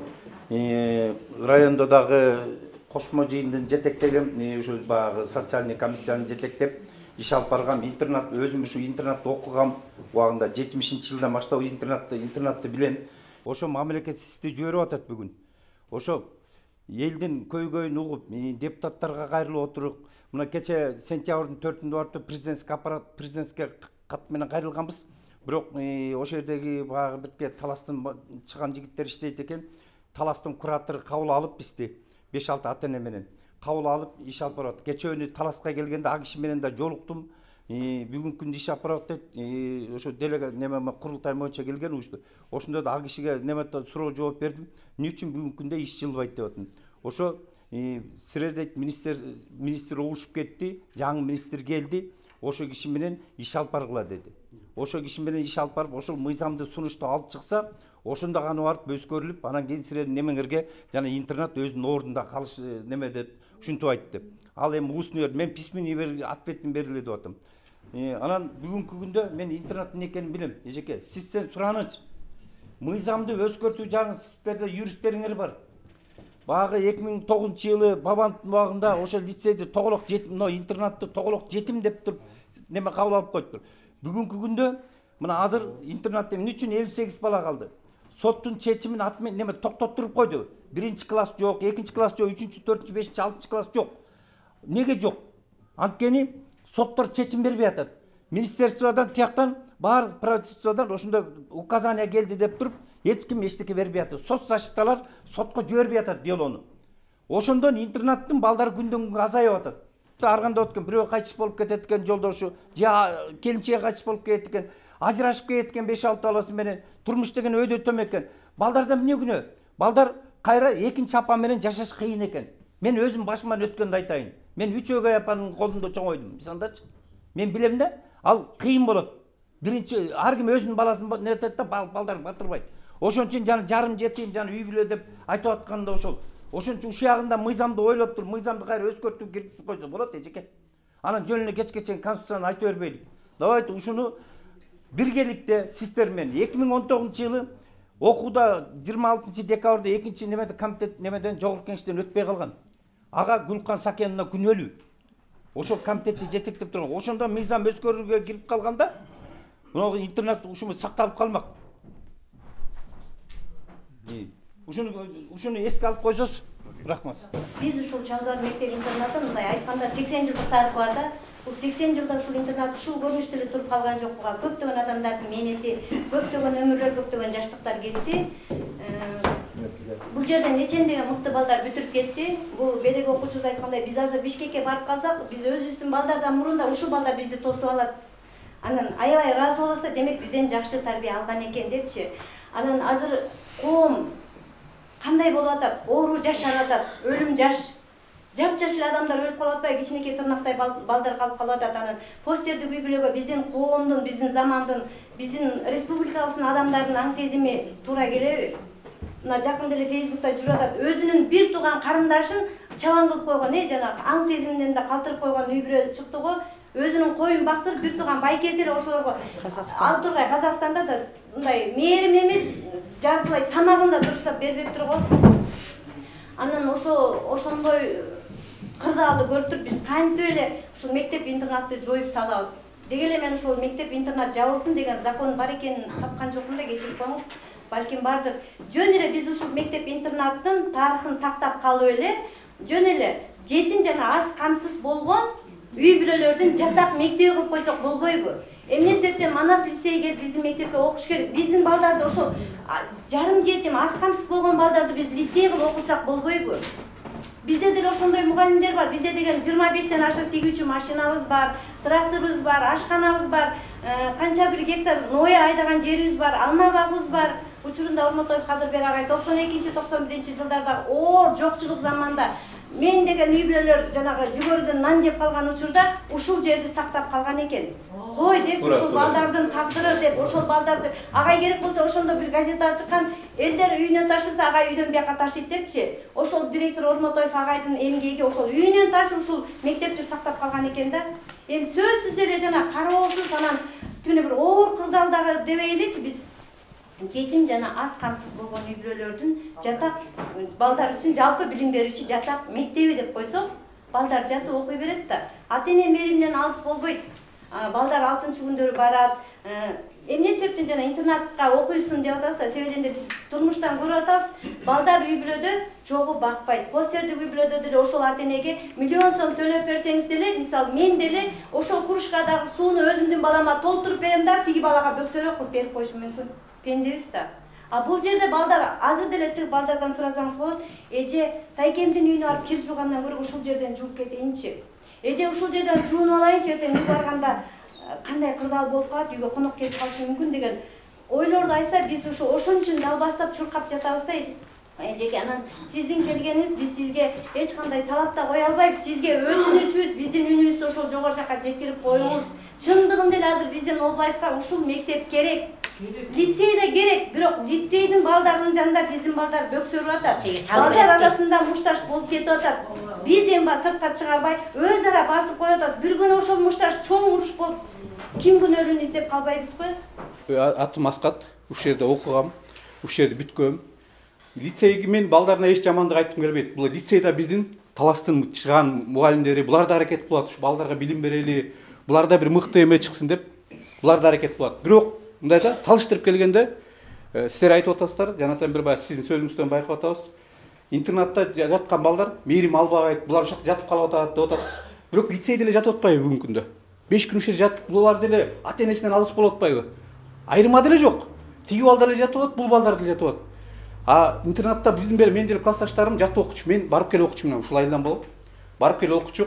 Speaker 13: Райондо дагы кошмо жыйындын жетектегем, ушу баягы социальный комиссиянын жетектеп иш алып баргам. Интернет өзүм ушу интернетте окугам. Убагында 70-жылдан баштап интернетти билем. Ошо мамлекет сизди жиберип атат бүгүн. Ошо элдин көйгөйүн угуп, депутаттарга кайрылып отуруп, мына кече сентябрдын 4-үндө барып президентке кат менен кайрылганбыз. Бирок ошол жердеги баягы бирке таластын чыган жигиттер иштейт экен. Таластын куратору кабыл алып бизди 5-6 ата-эне менен кабыл алып иш алып барат. Кечөөнү таласка келгенде а киши менен да жолуктум. Бүгүнкү күндө иш алып барат дейт. Ошо делега неме курултай боюнча келген ушул. Ошондо да а кишиге неме суроо жооп бердим. Эмне үчүн бүгүнкү күндө иш жылбайт деп атам. Ошо силердек министр угушуп кетти, жаңы министр келди. Ошо киши менен иш алып баргыла деди. Ошо киши менен иш алып барып, ошол мыйзамды сунушту алып чыкса, ошондо гана барып өскөрүлүп, анан кийин силердин немеңерге жана интернет өзүнүн ордунда калыш неме деп ушинтип айтты. Ал эми устный мен письменный ответин бергиле деп атам. Анан бүгүнкү күндө мен интернеттин экенин билем. Эжеке, сизден сураныч. Мыйзамды өзгөртүү жагы сиздерде юристтериңер бар. Багы 2009-жылы Бабановдун убагында ошо лицейди тоголок жетим, интернетти тоголок жетим деп туруп неме кабыл алып койдур. Бүгүнкү күндө мына азыр интернетте эмне үчүн 58 бала калды? Соттун чечимин атмен неме токтоттуруп койду. 1-класс жок, 2-класс жок, 3-, 4-, 5-, 6-класс жок. Неге жок? Анткени соттор чечим бербей атат. Министерстводон тияктан бар правительстводон ошондо указание келди деп туруп, эч ким эчтеке бербей атат. Соцзащиталар сотко жибербей атат делону. Ошондон интернаттын балдары күндөн күнгө азайып атат. Арганда өткөн бирөө кайтыш болуп кетет экен жолдошу, же келинчеги кайтыш болуп кетет экен, ажырашып кетет экен 5-6 баласы менен, турмуш деген өйдө төм экен. Балдарда эмне күнөө? Балдар кайра экинчи апа менен жашаш кыйын экен. Мен өзүм башыман өткөндү айтайын. Мен 3 өгөй апанын колунда чоңойдум. Мисандачы. Мен билем да, ал кыйын болот. Биринчи ар ким өзүнүн баласын нетет да балдар батырбайт. Ошон үчүн жана жарым жетим жана үй бүлө деп айтып атканда ошол. Ошон үчүн ушягында мыйзамды ойлоп туруп, мыйзамды кайра өзгөртүп киргизип койсо болот эжеке. Анан жөн эле кечке чейин конституцияны айта бербейлик. Давайте ушуну биргеликте сиздер менен 2019-жылы окууда 26-декабрда экинчи немеде комитет немеден жогорку кеңештен өтпөй калган. Ага Гүлкан Сакеновна күнөөлүү. Ошол комитетти жетектеп турган. Ошондо мыйзам өзгөрүүгө кирип калганда, мына интернет ушуну сакталып калмак. Ушуну эске алып койсоз, рахмат.
Speaker 5: Биз ушул Чалдыбар мектеп интернаты мындай айтканда 80 жылдык тарыхы бар да. Бул 80 жылда ушул интернат ушул көрүнүштө эле туруп калган жок. Буга көптөгөн адамдардын мээнети, көптөгөн өмүрлөр, көптөгөн жаштыктар кетти. Бул жерден нечендеген мыкты балдар бүтүрүп кетти. Бул белек окуучубуз айткандай, биз азыр Бишкекке барып калсак, биз өзүбүздүн балдардан мурун да ушул балдар бизди тосуп алат. Анан аябай ыраазы болобуз, демек бизден жакшы тарбия алган экен депчи. Анан азыр коом кандай болуп атат? Оору жашап атат, өлүм жаш. Жап-жаш адамдар өлүп калып атпайбы? Кичинекей тырнактай балдар калып атат. Анан постердик үй бүлөгө биздин коомдун, биздин замандын, биздин республикабыздын адамдардын аң сезими туура келеби? Мына жакында эле Фейсбукта жүрүп атат. Өзүнүн бир тууган карындашын чабан кылып койгон, жанагы аң сезимден да калтырып койгон үй бүлө чыкты го. Өзүнүн коюн бактырып, бир тууган байкеси эле ошолорго алып тургай. Казакстанда да мындай мээрим эмес, жартылай тамагын да дурустап бербептир го. Анан ошондой кырдаалды көрүп туруп биз кантип эле ушул мектеп интернатты жоюп салабыз. Деги эле мен ушул мектеп интернат жабылсын деген закон бар экенин тапкан жокмун да, кечирип коюңуз. Балким бардыр. Жөн эле биз ушул мектеп интернаттын тарыхын сактап калып эле, жөн эле жетим жана аз камсыз болгон үй бүлөлөрдүн жатак мектеби кылып койсок болбойбу? Эмне себептен Манас лицейге келип биздин мектепке окуш керек? Биздин балдарды ошол жарым жетим, аз камсыз болгон балдарды биз лицей кылып окутсак болбойбу? Бизде деле ошондой мугалимдер бар. Бизде деген 25тен ашык тигүүчү машинабыз бар, тракторубуз бар, ашканабыз бар, канча бир гектар ное айдаган жерибиз бар, алма багыбыз бар. Учурунда Ормотоев Кадырбек агай 92-91 жылдарда оор жокчулук заманда мен деген үй бүлөлөр жанагы жүгөрүдөн нан жеп калган учурда ушул жерди сактап калган экен. Кой деп ушул балдардын тагдыры деп ошол бaldарды агай керек болсо ошондо бир газета чыккан, элдер үйүнөн ташыса агай үйдөн бияка ташыйт депчи. Ошол директор Ормотоев агайдын эмгеги ошол үйүнөн ташып ушул мектепти сактап калган экен да. Эми сөзсүз эле жана кароосуз анан түнү бир оор кырдаалдагы дебейличи биз жетим жана аз камсыз болгон үй бүлөлөрдүн жатак балдар үчүн жалпы билим берүүчү жатак мектеби деп койсок, балдар жатып окуй берет да. Ата-эне мээримден алыс болбойт. Балдар 6-күндөрү барат. Эмне себептен жана интернатка окуйсун деп атабыз, себебинде биз турмуштан көрүп атабыз. Балдар үй бүлөдө чогуу бакпайт. Постердик үй бүлөдө деле ошол ата-энеге миллион сом төлөп берсеңиз деле, мисалы мен деле ошол кружкадагы сууну өзүмдүн балама толтуруп берем да, тиги балага бөксөрөк кылып берип коюшум мүмкүн. Пендебиз да. Бул жерде балдар азыр деле чыгып балдардан сурасаңыз болот. Эже тайкемдин үйүнө барып кир жуугандан көрө ушул жерден жууп кетейинчи. Эже ушул жерден жуунуп алайынчы, эртең үй барганда кандай кырдаал болуп калат, үйгө конок келип калышы мүмкүн деген ойлорду айтса, биз ошон үчүн далбастап чуркап жатабыз да. Эжеке, анан сиздин келгениңиз, биз сизге эч кандай талап да кое албайбыз. Сизге өтүнүчүбүз, биздин үнүбүздү ошол жогору жака жеткирип коюңуз. Чындыгында эле азыр биздин областка ушул мектеп керек. Лицей да керек, бирок лицейдин балдарынын жанында биздин балдар бөксөрүп атат. Балдар арасында мушташ болуп кетип атат. Биз эми сыртка чыгарбай, өз ара басып коюп атабыз. Бир күнү ошол мушташ чоң уруш болуп, ким күнөөлүүнү издеп калбайбызбы?
Speaker 3: Атым Аскат, ушул жерде окугам, ушул жерде бүткөм. Лицейге мен балдарына эч жамандык айткым келбейт. Бул лицейда биздин таластын чыган мугалимдери, булар да аракет кылат, ушу балдарга билим берели, булар да бир мыкты эме чыксын деп, булар да аракет кылат. Бирок мындай да салыштырып келгенде, силер айтып атасыздар, жанатан бир бай сиздин сөзүңүздөн байкап атабыз. Интернатта жаткан балдар мээрим албайт, булар ушакта жатып калып атат деп атасыз. Бирок лицейде эле жатып атпайбы бүгүнкү күндө? 5 күн ушул жатып, булар деле ата-энесинен алыс болуп атпайбы? Айырма деле жок. Тиги балдар эле жатып атат, бул балдар деле жатып атат. Интернатта биздин бери мен деле классташтарым жат окучу, мен барып келип окучу, мына ушул айылдан болуп. Барып келип окучу.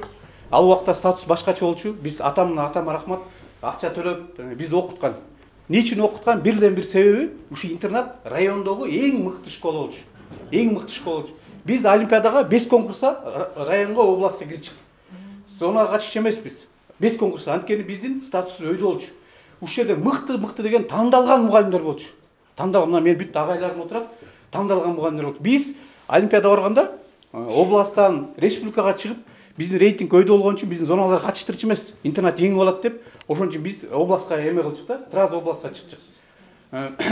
Speaker 3: Ал убакта статус башкача болчу. Биз атама рахмат, акча төлөп бизди окуткан. Не үчүн окуткан? Бирден бир себеби, ушу интернат райондогу эң мыкты школа болчу. Эң мыкты школа болчу. Биз олимпиадага 5 конкурса районго, областка кирчик. Сонага катышчу эмеспиз. 5 конкурса, анткени биздин статусу өйдө болчу. Ушул жерде мыкты деген тандалган мугалимдер болчу. Тандалган, мына мен бүт агайларым отурат, тандалган мугалимдер болчу. Биз олимпиада барганда областтан республикага чыгып, биздин рейтинг өйдө болгон үчүн биздин зоналарга катыштырчу эмес. Интернат жеңип алат деп, ошон үчүн биз областка эме кылчык да, сразу областка чыкчык.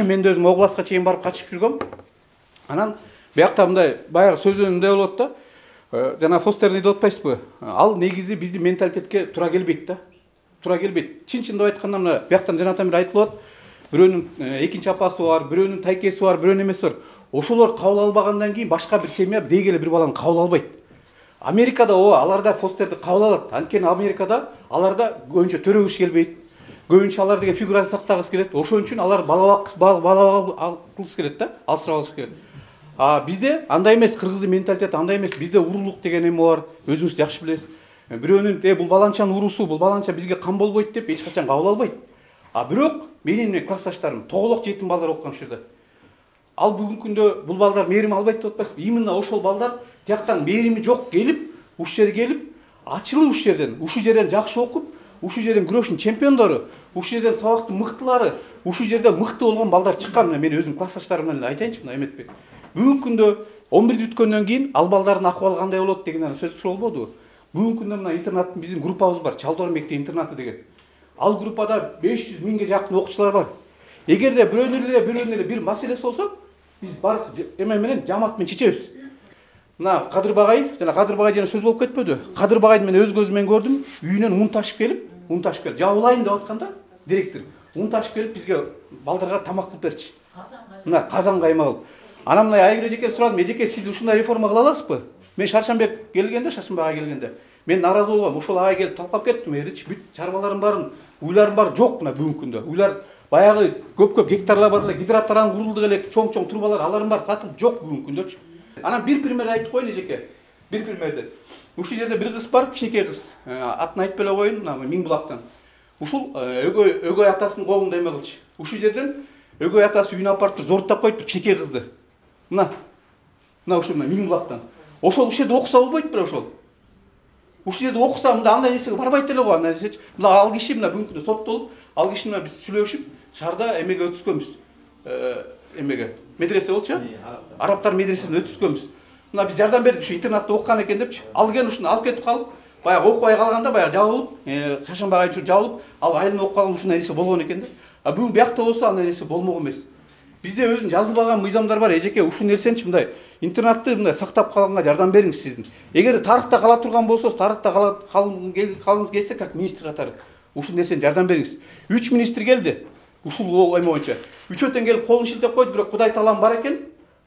Speaker 3: Мен да өзүм областка чейин барып катышып жүргөм. Анан биякта мындай баягы сөзүндө болот да. Жана Фостерни деп атпайсызбы? Ал негизи биздин менталитетке туура келбейт да. Туура келбейт. Чын-чындап айтканда мына бияктан жанатан бир айтылып атат. Бирөөнүн экинчи апасы бар, бирөөнүн тайкеси бар, бирөөнүн эмеси бар. Ошолор кабыл албагандан кийин башка бир семья деги эле бир баланы кабыл албайт. Америкада аларда фостерди кабыл алат. Анткени Америкада аларда көбүнчө төрөгүш келбейт. Көбүнчө алар деген фигура сактагысы келет. Ошон үчүн алар бала алгысы келет да, алсырап алышы келет. Бизде андай эмес, кыргыздын менталитети андай эмес. Бизде уруулук деген эме бар. Өзүңүз жакшы билесиз. Бирөөнүн бул баланчанын уруусу, бул баланча бизге кам болбойт деп эч качан кабыл албайт. Бирок менин классташтарым тоголок жетим балдар окуган ушул жерде. Ал бүгүнкү күндө бул балдар мээрим албайт деп атпайсызбы? Именно ошол балдар тияктан мээрими жок келип, ушул жерге келип, ачылып ушул жерден жакшы окуп, ушул жерден күрөштүн чемпиондору, ушул жерден сабактын мыктылары, ушул жерде мыкты болгон балдар чыккан. Мен өзүм классташтарым менен айтайынчы, мына эметпей. Бүгүнкү күндө 11 бүткөндөн кийин ал балдардын акыбалы кандай болот деген сөз болбодубу? Бүгүнкү күндө мына интернаттын биздин группабыз бар, Чалдор мектеп интернаты деген. Ал группада 500 миңге жакын окуучулар бар. Эгерде бирөөнүн бир маселеси болсо, биз барып эме менен жамаат менен чечебиз. Мына Кадыр Багай, жана Кадыр Багай жана сөз болуп кетпөдү? Кадыр Багайды мен өз көзүмөн көрдүм, үйүнөн un ташып келип, жабылайын деп атканда директор un ташып келип бизге балдарга тамак кылып берчи. Мына казан кайма кылып. Анан мына Айгүл эжеке сурадым, эжеке сиз ушундай реформа кыла аласызбы? Мен Шаршанбек келгенде, Шаршанбек келгенде, мен наразы болгом. Ошол агай келип талкалап кеттим, бүт чарбаларым барын, уйларым бар жок мына бүгүнкү күндө. Уйлар баягы көп гектарлар бар эле, гидроаттардан курулдук эле, чоң трубалар, аларым бар, сатылып жок бүгүнкү күндөчү. Анан бир пример айтып коеюн эжеке. Бир примерди. Ушул жерде бир кыз бар, кичинекей кыз. Атын айтып эле коеюн, мына Миңбулактан. Ушул өгөй атасынын колунда эме кылчу. Ушул жерден өгөй атасы үйүнө апарып зордоп коюп кичинекей кызды. Мына ушул Миңбулактан. Ошол ушул жерде окуса болбойт беле ошол. Ушул жерде окуса мында андай нерсеге барбайт эле го, андай нерсечи. Мына ал киши мына бүгүнкү соттолуп, ал киши мына биз сүйлөшүп, шаарда эмеге өткөзгөнбүз. Эмеге медресе болчу, арабтар медресесин өткөзгөнбүз. Мына биз жардам бердик, ушу интернатта окуган экен депчи. Ал келген ушуну алып кетип калып, баягы окубай калганда баягы жабылып, Шаршанбек айчу жабылып, ал айылына окуп калган ушундай нерсе болгон экен да. Бүгүн биякта болсо андай нерсе болмок эмес. Бизде өзүнүн жазылбаган мыйзамдар бар. Эжеке ушул нерсеничи мындай интернатты мындай сактап калганга жардам бериңиз сиздин. Эгер тарыхта кала турган болсоңуз, тарыхта калгыңыз келсе, как министр катары ушул нерсени жардам бериңиз. 3 министр келди. Ушул эме боюнча. Үчөөтөн келип колун шилтеп койду, бирок Кудай таалам бар экен.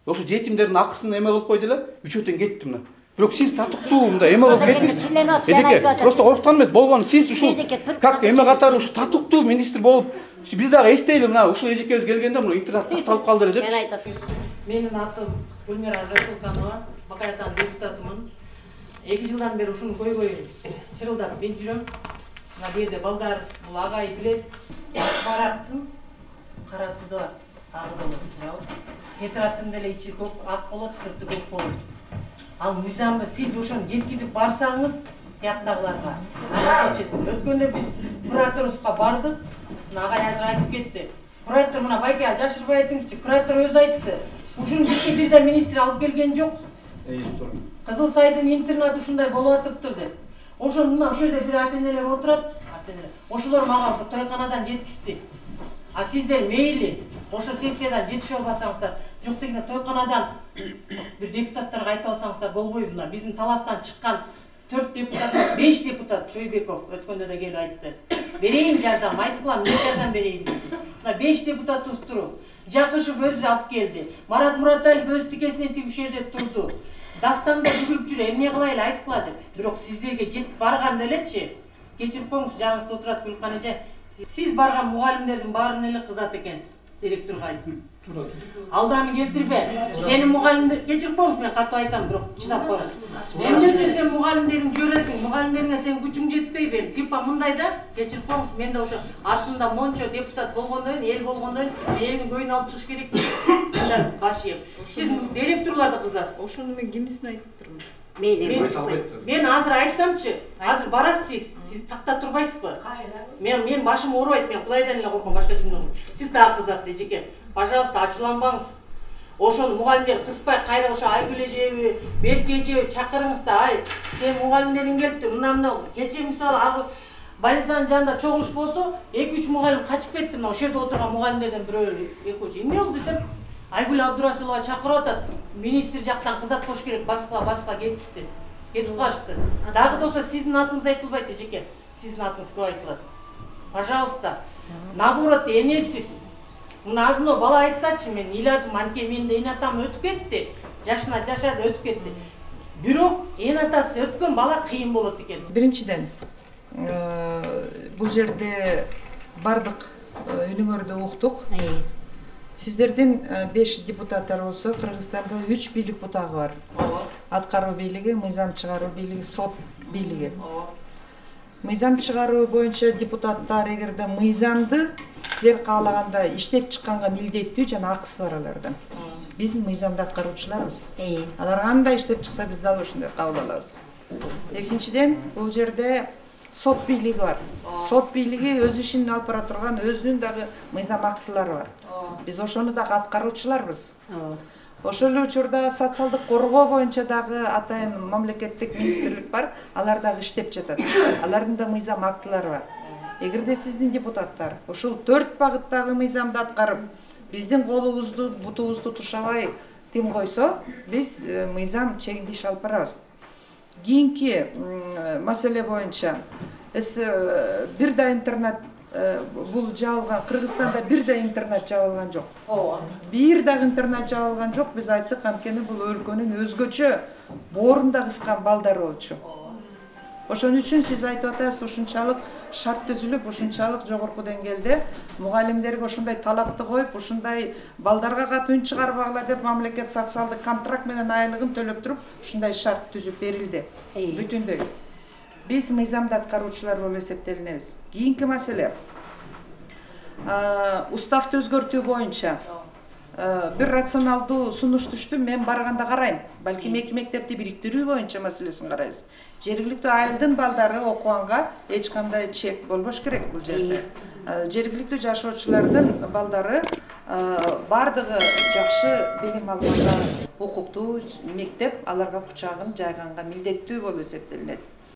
Speaker 3: Ошо жетимдердин акысын эме кылып койду эле. Үчөөтөн кетти мына. Бирок сиз татыктуу мындай эме кылып кеттиңиз. Эжеке, просто коруктан эмес, болгон сиз ушул как эме катары ушу татыктуу министр болуп, биз дагы эстейли мына ушул эжекебиз келгенде мына интернат сакталып калды эле депчи.
Speaker 2: Менин атым Гүлмира Расулканова, Бакай атанын депутатымын. 2 жылдан бери ушуну көйгөйүн чырылдап мен жүрөм. Мына бу жерде балдар, бул агай билет. Барактын карасы да бар, агы да болот. Тетраттын деле ичи көк ак болот, сырты көк болот. Ал мыйзамды сиз ошону жеткизип барсаңыз, тияктагыларга. Өткөндө биз кураторубузга бардык. Мына агай азыр айтып кетти. Куратор мына байке жашырбай айтыңызчы. Куратор өзү айтты. Ушуну бизге бир да министр алып келген жок. Кызыл Сайдын интернаты ушундай болуп атыптыр деп. Ошону мына ошол жерде бир ата-энелер отурат. Ошолор мага ошо тойканадан жеткизди. А сиздер мейли ошо сессиядан жетише албасаңыздар, жок дегенде тойканадан бир депутаттарга айтып алсаңыздар болбойбу. Мына биздин таластан чыккан 4 депутат, 5 депутат Чойбеков өткөндө да келип айтты. Берейин жардам, айткылам, мен жардам берейин деди. Мына 5 депутатыбыз туруп, Жакышев өзү алып келди. Марат Мураталиев өз тикесинен тиги ушул жерде турду. Дастанда бүгүлүп жүрө, эмне кылайлы айткылады. Бирок сиздерге жетип барганда элечи, кечирип коюңуз, жаныңызда отурат Гүлкан эже. Сиз барган мугалимдердин баарын эле кызат экенсиз. директорго айтып. Алданы келтирбе. Сенин мугалимдер кечирип коюңуз, мен катуу айтам, бирок чыдап коюңуз. Эмне үчүн сен мугалимдерин жөрөсүң? Мугалимдериңе сен күчүң жетпейби? Типа мындай да, кечирип коюңуз. Мен да ошо артында мончо депутат болгондон, эл болгондон, элдин көйүн алып чыгыш керек. Мындай баш ийип. Сиз директорлорду кызасыз.
Speaker 6: Ошону мен кимисине айтып турмун.
Speaker 2: Мен азыр айтсамчы, азыр барасыз сиз такта турбайсызбы? Мен башым оорубайт, мен Кудайдан эле корком, башка эчимден корком. Сиз дагы кызасыз, эжеке. Пожалуйста, ачууланбаңыз. Ошону мугалимдер кыспай кайра ошо Айгүл эжеби, Берке эжеби чакырыңыз да, ай, сен мугалимдериң келипти, мына кече мисалы больницанын жанында чогулуш болсо, 2-3 мугалим качып кетти, мына ошол жерде отырган мугалимдерден бирөө, экөөсү. Эмне болду десем, Айгүл Абдурасулова чакырып атат, министр жактан кызат кош керек, баскыла кетти. Кетип калышты. Дагы да болсо сиздин атыңыз айтылбайт, эжеке. Сиздин атыңыз көп айтылат. Пожалуйста, наоборот, энесиз. Мына азыр бала айтсачы, мен ыйладым, анткени менин эне атам өтүп кетти. Жашына жашады, өтүп кетти. Бирок эне атасы өткөн бала кыйын болот экен.
Speaker 6: Биринчиден, бул жерде бардык үнүңөрдү уктук. Сиздердин 5 депутаттар болсо, Кыргызстанда 3 бийлик бутагы бар. Аткаруу бийлиги, мыйзам чыгаруу бийлиги, сот бийлиги. Мыйзам чыгаруу боюнча депутаттар эгерде мыйзамды силер каалагандай иштеп чыкканга милдеттүү жана акысы бар алардан. Биз мыйзамды аткаруучуларбыз. Алар кандай иштеп чыкса биз дал ошондой кабыл алабыз. Экинчиден, бул жерде сот бийлиги бар. Сот бийлиги өз ишин алып бара турган өзүнүн дагы мыйзам актылары бар. Биз ошону дагы аткаруучуларбыз. Ошол эле учурда социалдык коргоо боюнча дагы атайын мамлекеттик министрлик бар, алар дагы иштеп жатат. Алардын да мыйзам актылары бар. Эгерде сиздин депутаттар ушул 4 багыттагы мыйзамды аткарып, биздин колубузду, бутубузду тушабай тим койсо, биз мыйзам чегинде иш алып барабыз. Кийинки маселе боюнча бир да интернет бул жабылган, Кыргызстанда бир да интернет жабылган жок. Бир дагы интернет жабылган жок. Биз айттык, анткени бул өлкөнүн өзгөчө боорунда кыскан балдары болчу. Ошон үчүн сиз айтып атасыз, ушунчалык шарт түзүлүп, ушунчалык жогорку деңгээлде мугалимдерге ошондой талапты коюп, ушундай балдарга катуу үн чыгарбагыла деп мамлекет социалдык контракт менен айлыгын төлөп туруп, ушундай шарт түзүп берилди. Бүтүндөй. Биз мыйзамды аткаруучулар болуп эсептелинебиз. Кийинки маселе. Уставды өзгөртүү боюнча бир рационалдуу сунуш түштү, мен барганда карайм. Балким 2 мектепти бириктирүү боюнча маселесин карайбыз. Жергиликтүү айылдын балдары окуганга эч кандай чек болбош керек бул жерде. Жергиликтүү жашоочулардын балдары бардыгы жакшы билим алганга укуктуу мектеп аларга кучагын жайганга милдеттүү болуп эсептелинет.